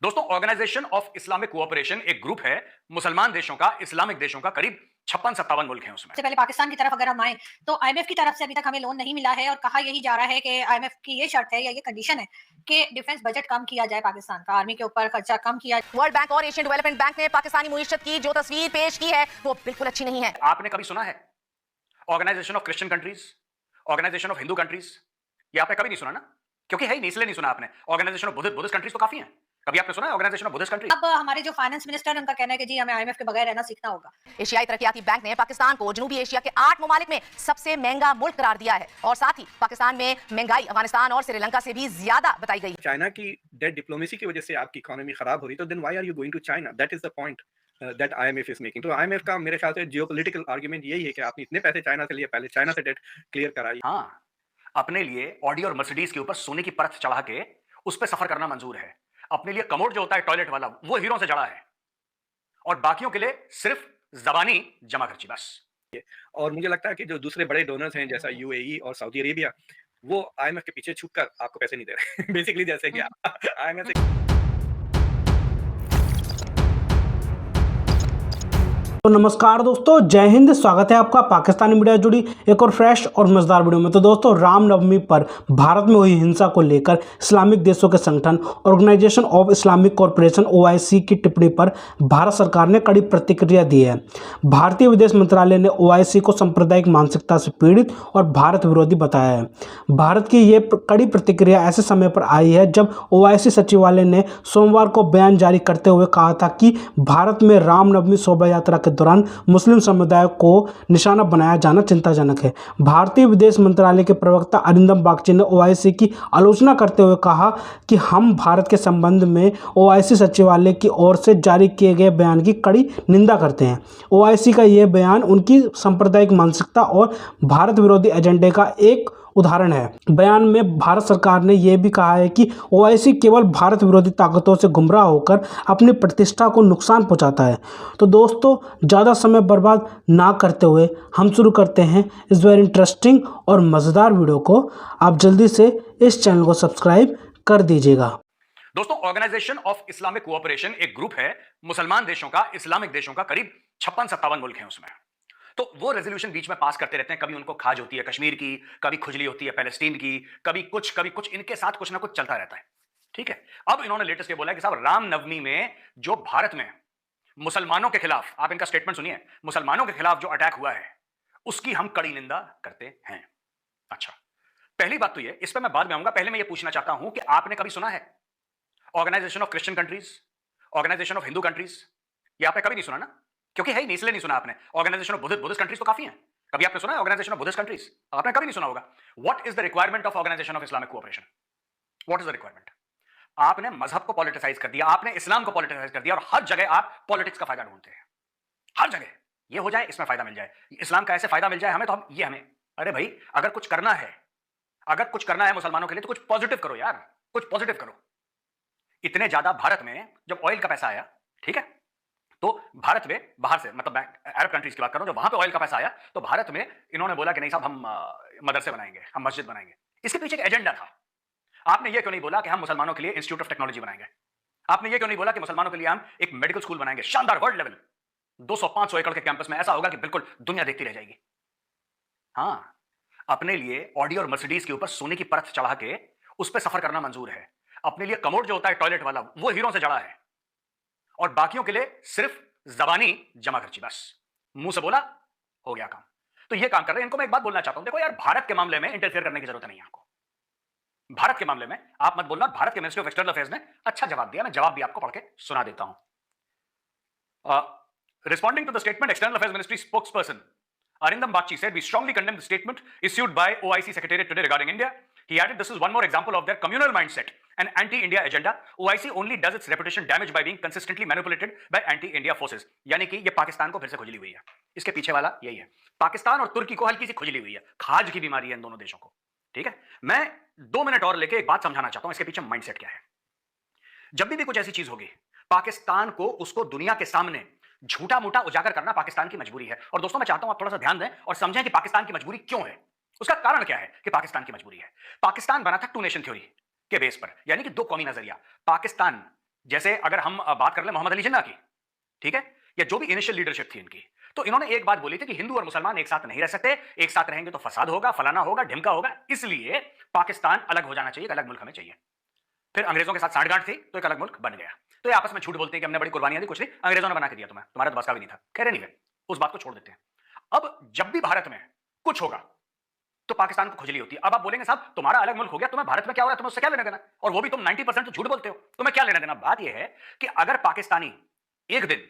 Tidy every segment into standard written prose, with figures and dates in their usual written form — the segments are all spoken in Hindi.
दोस्तों, ऑर्गेनाइजेशन ऑफ इस्लामिक कोऑपरेशन एक ग्रुप है मुसलमान देशों का, इस्लामिक देशों का। करीब 56-57 मुल्क हैं उसमें। सबसे पहले पाकिस्तान की तरफ अगर हम आए तो आईएमएफ की तरफ से अभी तक हमें लोन नहीं मिला है और कहा यही जा रहा है कि आईएमएफ की ये शर्त है या ये कंडीशन है कि डिफेंस बजट कम किया जाए, पाकिस्तान का आर्मी के ऊपर खर्चा कम किया। वर्ल्ड बैंक और एशियन डेवलपमेंट बैंक ने पाकिस्तानी मुईशत की जो तस्वीर पेश की है वो बिल्कुल अच्छी नहीं है। आपने कभी सुना है organisation of Christian countries, organisation of Hindu countries? ये आपने कभी नहीं सुना ना, क्योंकि है ही नहीं, इसलिए नहीं सुना आपने। ऑर्गेनाइजेशन ऑफ बुद्धिस्ट कंट्रीज तो काफी है। कभी आपने सुना है ऑर्गेनाइजेशन ऑफ बुद्धिस्ट कंट्रीज? अब हमारे जो फाइनेंस मिनिस्टर है उनका कहना है कि जी हमें आईएमएफ के बगैर रहना सीखना होगा। एशियाई तरक्याती बैंक ने पाकिस्तान को जनूबी एशिया के 8 ममालिक में सबसे महंगा मुल्क करार दिया है और साथ ही पाकिस्तान में महंगाई अफगानिस्तान और श्रीलंका से भी ज्यादा बताई गई। चाइना की डेट डिप्लोमेसी की वजह से आपकी इकोनॉमी खराब हो रही, तो then why are you going to China? That is the point that IMF is making. तो आईएमएफ का मेरे ख्याल से जियोपॉलिटिकल आर्गुमेंट यही है कि आपने इतने पैसे चाइना से लिए, पहले चाइना से डेट क्लियर कराई। हाँ, अपने लिए ऑडी और मर्सिडीज के ऊपर सोने की परत चढ़ा के उस पर सफर करना मंजूर है। अपने लिए कमोड जो होता है टॉयलेट वाला, वो हीरो से जड़ा है, और बाकियों के लिए सिर्फ जबानी जमा खर्ची बस। और मुझे लगता है कि जो दूसरे बड़े डोनर्स हैं जैसा यूएई और सऊदी अरेबिया, वो आईएमएफ के पीछे छुपकर आपको पैसे नहीं दे रहे। बेसिकली जैसे कि आईएमएफ तो नमस्कार दोस्तों, जय हिंद। स्वागत है आपका पाकिस्तानी मीडिया जुड़ी एक और फ्रेश और मजेदार वीडियो में। तो दोस्तों, रामनवमी पर भारत में हुई हिंसा को लेकर इस्लामिक देशों के संगठन organisation of Islamic corporation OIC की टिप्पणी पर भारत सरकार ने कड़ी प्रतिक्रिया दी है। भारतीय विदेश मंत्रालय ने ओआईसी को सांप्रदायिक मानसिकता से पीड़ित और भारत विरोधी बताया है। भारत की ये कड़ी प्रतिक्रिया ऐसे समय पर आई है जब ओआईसी सचिवालय ने सोमवार को बयान जारी करते हुए कहा था कि भारत में रामनवमी शोभा यात्रा के दौरान मुस्लिम समुदाय को निशाना बनाया जाना चिंताजनक है। भारतीय विदेश मंत्रालय के प्रवक्ता अरिंदम बागची ने ओआईसी की आलोचना करते हुए कहा कि हम भारत के संबंध में ओआईसी सचिवालय की ओर से जारी किए गए बयान की कड़ी निंदा करते हैं। ओआईसी का यह बयान उनकी सांप्रदायिक मानसिकता और भारत विरोधी एजेंडे का एक उदाहरण है। बयान में भारत सरकार ने यह भी कहा है कि ओआईसी केवल भारत विरोधी ताकतों से गुमराह होकर अपनी प्रतिष्ठा को नुकसान पहुंचाता है। तो दोस्तों, ज़्यादा समय बर्बाद ना करते हुए हम शुरू करते हैं इस वेरी इंटरेस्टिंग और मज़ेदार वीडियो को। आप जल्दी से इस चैनल को सब्सक्राइब कर दीजिएगा। दोस्तों, ऑर्गेनाइजेशन ऑफ इस्लामिक कोऑपरेशन एक ग्रुप है मुसलमान देशों का, इस्लामिक देशों का। करीब 56-57 मुल्क हैं उसमें। तो वो रेजोल्यूशन बीच में पास करते रहते हैं। कभी उनको खाज होती है कश्मीर की, कभी खुजली होती है पैलेस्टीन की, कभी कुछ, इनके साथ कुछ ना कुछ चलता रहता है। ठीक है, अब इन्होंने लेटेस्ट ये बोला कि साहब, रामनवमी में जो भारत में मुसलमानों के खिलाफ, आप इनका स्टेटमेंट सुनिए, मुसलमानों के खिलाफ जो अटैक हुआ है उसकी हम कड़ी निंदा करते हैं। अच्छा, पहली बात तो ये, इस पर मैं बाद में आऊंगा। पहले मैं ये पूछना चाहता हूं कि आपने कभी सुना है organisation of Christian countries, organisation of Hindu countries? ये आपने कभी नहीं सुना ना, क्योंकि है ही नहीं, इसलिए नहीं सुना आपने। ऑर्गेनाइजेशन ऑफ बुद्धिस्ट कंट्रीज तो काफी है। कभी आपने सुना है ऑर्गेनाइजेशन ऑफ बुद्धिस्ट कंट्रीज? आपने कभी नहीं सुना होगा। What is the requirement of organisation of Islamic cooperation? What is the requirement? आपने मजहब को पॉलिटिसाइज कर दिया, आपने इस्लाम को पॉलिटिसाइज कर दिया, और हर जगह आप पॉलिटिक्स का फायदा ढूंढते हैं। हर जगह ये हो जाए, इसमें फायदा मिल जाए, इस्लाम का ऐसे फायदा मिल जाए हमें, तो हमें अरे भाई, अगर कुछ करना है मुसलमानों के लिए तो कुछ पॉजिटिव करो यार, कुछ पॉजिटिव करो। इतने ज्यादा भारत में जब ऑयल का पैसा आया, ठीक है, तो भारत में बाहर से, मतलब अरब कंट्रीज की बात कर रहा हूं, जब वहां पे ऑयल का पैसा आया तो भारत में इन्होंने बोला कि नहीं साहब, हम मदरसे बनाएंगे, हम मस्जिद बनाएंगे। इसके पीछे एक एजेंडा था। आपने ये क्यों नहीं बोला कि हम मुसलमानों के लिए इंस्टीट्यूट ऑफ टेक्नोलॉजी बनाएंगे? आपने ये क्यों नहीं बोला कि मुसलमानों के लिए हम एक मेडिकल स्कूल बनाएंगे, शानदार वर्ल्ड लेवल, 200-500 एकड़ के कैंपस में, ऐसा होगा कि बिल्कुल दुनिया देखती रह जाएगी। हाँ, अपने लिए ऑडी और मर्सिडीज के ऊपर सोने की परत चढ़ा के उस पर सफर करना मंजूर है। अपने लिए कमोड जो होता है टॉयलेट वाला, वो हीरो से जड़ा है, और बाकियों के लिए सिर्फ जबानी जमा खर्ची बस। मुंह से बोला, हो गया काम। तो ये काम कर रहे हैं। इनको मैं एक बात बोलना चाहता हूं, देखो यार, भारत के मामले में इंटरफेयर करने की जरूरत नहीं है आपको। भारत के मामले में आप मत बोलना। भारत के मिनिस्ट्री ऑफ एक्सटर्नल अफेयर्स ने अच्छा जवाब दिया, मैं जवाब भी आपको पढ़ के सुना देता हूं। Responding to the statement, external affairs ministry spokesperson Arindam Bagchi said, "We strongly condemn the statement issued by OIC Secretariat today regarding India." He added, "This is one more example of their communal mindset and anti-India agenda. OIC only does its reputation damage by being consistently manipulated by anti-India forces." यानी कि ये पाकिस्तान को फिर से खुजली हुई है। इसके पीछे वाला यही है। पाकिस्तान और तुर्की को हल्की सी खुजली हुई है, खाज की बीमारी है इन दोनों देशों को। ठीक है, मैं 2 मिनट और लेके एक बात समझाना चाहता हूं, इसके पीछे माइंडसेट क्या है। जब भी कुछ ऐसी चीज होगी, पाकिस्तान को उसको दुनिया के सामने झूठा मूठा उजागर करना पाकिस्तान की मजबूरी है। और दोस्तों, मैं चाहता हूं आप थोड़ा सा ध्यान दें और समझें कि पाकिस्तान की मजबूरी क्यों है, उसका कारण क्या है कि पाकिस्तान की मजबूरी है। पाकिस्तान बना था 2 नेशन थ्योरी के बेस पर, यानी कि 2 कौमी नजरिया। पाकिस्तान जैसे अगर हम बात कर ले मोहम्मद अली जिन्ना की, ठीक है, या जो भी इनिशियल लीडरशिप थी इनकी, तो इन्होंने एक बात बोली थी कि हिंदू और मुसलमान एक साथ नहीं रह सकते, एक साथ रहेंगे तो फसाद होगा, फलाना होगा, ढिमका होगा, इसलिए पाकिस्तान अलग हो जाना चाहिए, एक अलग मुल्क हमें चाहिए। फिर अंग्रेजों के साथ सांठगांठ थी तो एक अलग मुल्क बन गया। तो ये आपस में झूठ बोलते हैं कि हमने बड़ी कुर्बानियां दी, कुछ नहीं, अंग्रेजों ने बना के दिया तुम्हें, तुम्हारा तो बस का भी नहीं था। खैर नहीं, उस बात को छोड़ देते हैं। अब जब भी भारत में कुछ होगा तो पाकिस्तान को खुजली होती है। अब आप बोलेंगे साहब तुम्हारा अलग मुल्क हो गया, तुम्हें भारत में क्या हो रहा है, तुम्हें उससे क्या लेना देना, और वो भी तुम 90% तो झूठ बोलते हो, तुम्हें क्या लेना देना। बात यह है कि अगर पाकिस्तानी एक दिन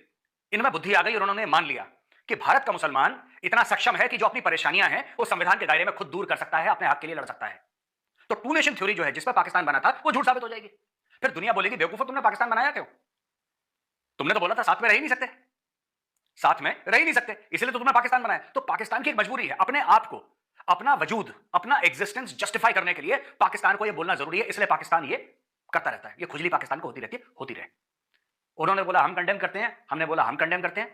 इनमें बुद्धि आ गई और उन्होंने मान लिया कि भारत का मुसलमान इतना सक्षम है कि जो अपनी परेशानियां हैं वो संविधान के दायरे में खुद दूर कर सकता है, अपने हक के लिए लड़ सकता है, तो टू नेशन थ्योरी जो है जिस पर पाकिस्तान बना था वो झूठ साबित हो जाएगी। फिर दुनिया बोलेगी बेवकूफो तुमने पाकिस्तान बनाया क्यों, तुमने तो बोला था साथ में रह ही नहीं सकते, साथ में रह ही नहीं सकते, इसलिए तो तुमने पाकिस्तान बनाया। तो पाकिस्तान की एक मजबूरी है, अपने आप को, अपना वजूद, अपना एग्जिस्टेंस जस्टिफाई करने के लिए पाकिस्तान को यह बोलना जरूरी है, इसलिए पाकिस्तान ये करता रहता है, ये खुजली पाकिस्तान को होती रहती है, होती रहे। उन्होंने बोला हम कंडेम करते हैं, हमने बोला हम कंडेम करते हैं,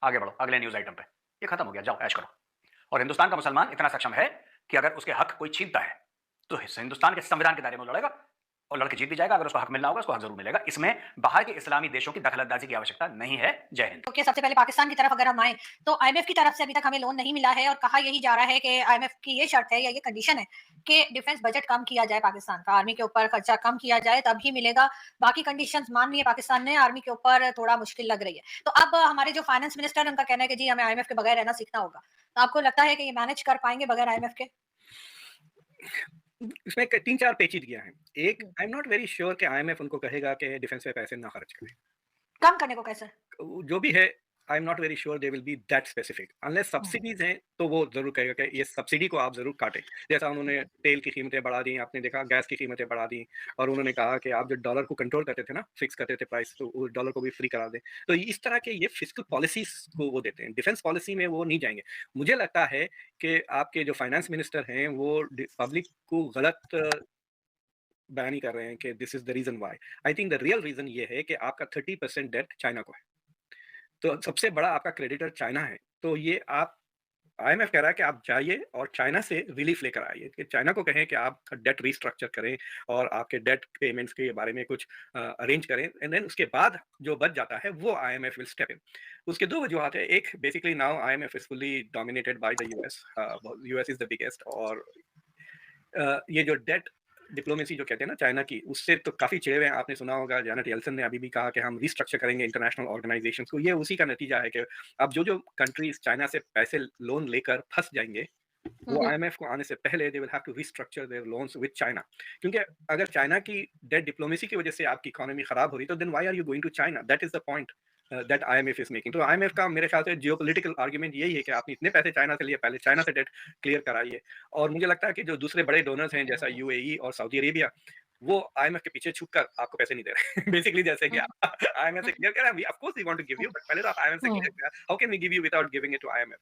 आगे बढ़ो अगले न्यूज आइटम पे, ये खत्म हो गया, जाओ ऐश करो। और हिंदुस्तान का मुसलमान इतना सक्षम है कि अगर उसके हक कोई छीनता है तो हिंदुस्तान के संविधान के दायरे में लड़ेगा और लड़के जीत भी जाएगा। अगर उसको हक मिलना होगा उसको हक जरूर मिलेगा, इसमें बाहर के इस्लामी देशों की दखलंदाजी की आवश्यकता नहीं है। जय हिंद। ओके, सबसे पहले पाकिस्तान की तरफ अगर हम आए तो आईएमएफ की तरफ से अभी तक हमें लोन नहीं मिला है और कहा यही जा रहा है कि आईएमएफ की ये शर्त है या ये कंडीशन है कि डिफेंस बजट कम किया जाए, पाकिस्तान का आर्मी के ऊपर खर्चा कम किया जाए तभी मिलेगा। बाकी कंडीशंस मान ली है पाकिस्तान ने, आर्मी के ऊपर थोड़ा मुश्किल लग रही है। तो अब हमारे जो फाइनेंस मिनिस्टर है उनका कहना है कि जी हमें आईएमएफ के बगैर रहना सीखना होगा। तो आपको लगता है कि ये मैनेज कर पाएंगे बगैर आईएमएफ के? इसमें 3-4 पेचीदगियां हैं। एक, I am not very sure कि आईएमएफ उनको कहेगा कि डिफेंस पे पैसे ना खर्च करें। कम करने को कैसे? जो भी है, I am not very sure they will be that specific. Unless subsidies हैं तो वो जरूर कहेगा कि ये सब्सिडी को आप जरूर काटें। जैसा उन्होंने तेल की कीमतें बढ़ा दी, आपने देखा गैस की कीमतें बढ़ा दी, और उन्होंने कहा कि आप जो डॉलर को कंट्रोल करते थे ना, फिक्स करते थे प्राइस, तो वो डॉलर को भी फ्री करा दें। तो इस तरह के ये फिस्कल पॉलिसीज को वो देते हैं, डिफेंस पॉलिसी में वो नहीं जाएंगे। मुझे लगता है कि आपके जो फाइनेंस मिनिस्टर हैं वो पब्लिक को गलत बयान ही कर रहे हैं कि this is the reason why. I think the real reason ये है कि आपका 30% डेट चाइना को है, तो सबसे बड़ा आपका क्रेडिटर चाइना है। तो ये आप, आईएमएफ कह रहा है कि आप जाइए और चाइना से रिलीफ लेकर आइए, कि चाइना को कहें कि आप डेट रीस्ट्रक्चर करें और आपके डेट पेमेंट्स के बारे में कुछ अरेंज करें, एंड देन उसके बाद जो बच जाता है वो आईएमएफ विल स्टेप इन। उसके दो वजूहत है। एक, basically now IMF is fully dominated by the US. US is the biggest, और ये जो डेट डिप्लोमेसी जो कहते हैं ना चाइना की, उससे तो काफी चिड़े हुए हैं। आपने सुना होगा जेनेट येलेन ने अभी भी कहा कि हम रिस्ट्रक्चर करेंगे इंटरनेशनल ऑर्गेनाइजेशंस को। ये उसी का नतीजा है कि अब जो जो कंट्रीज चाइना से पैसे लोन लेकर फंस जाएंगे वो आईएमएफ को आने से पहले they will have to restructure their loans with China. क्योंकि अगर चाइना की डेट डिप्लोमेसी की वजह से आपकी इकोनॉमी खराब हो रही तो then why are you going to China? That is the point that IMF is making. तो आईएमएफ का मेरे ख्याल से जियोपॉलिटिकल आर्गुमेंट यही है कि आपने इतने पैसे चाइना से लिए, पहले चाइना से डेट क्लियर कराइए। और मुझे लगता है कि जो दूसरे बड़े डोनर्स हैं जैसा यूएई और सऊदी अरेबिया, वो आईएमएफ के पीछे छुपकर आपको पैसे नहीं दे रहे बेसिकली जैसे कि आईएमएफ से क्लियर कर रहे हैं, of course we want to give you, but पहले तो आप आईएमएफ से क्लियर करें। How can we give you without giving it to IMF?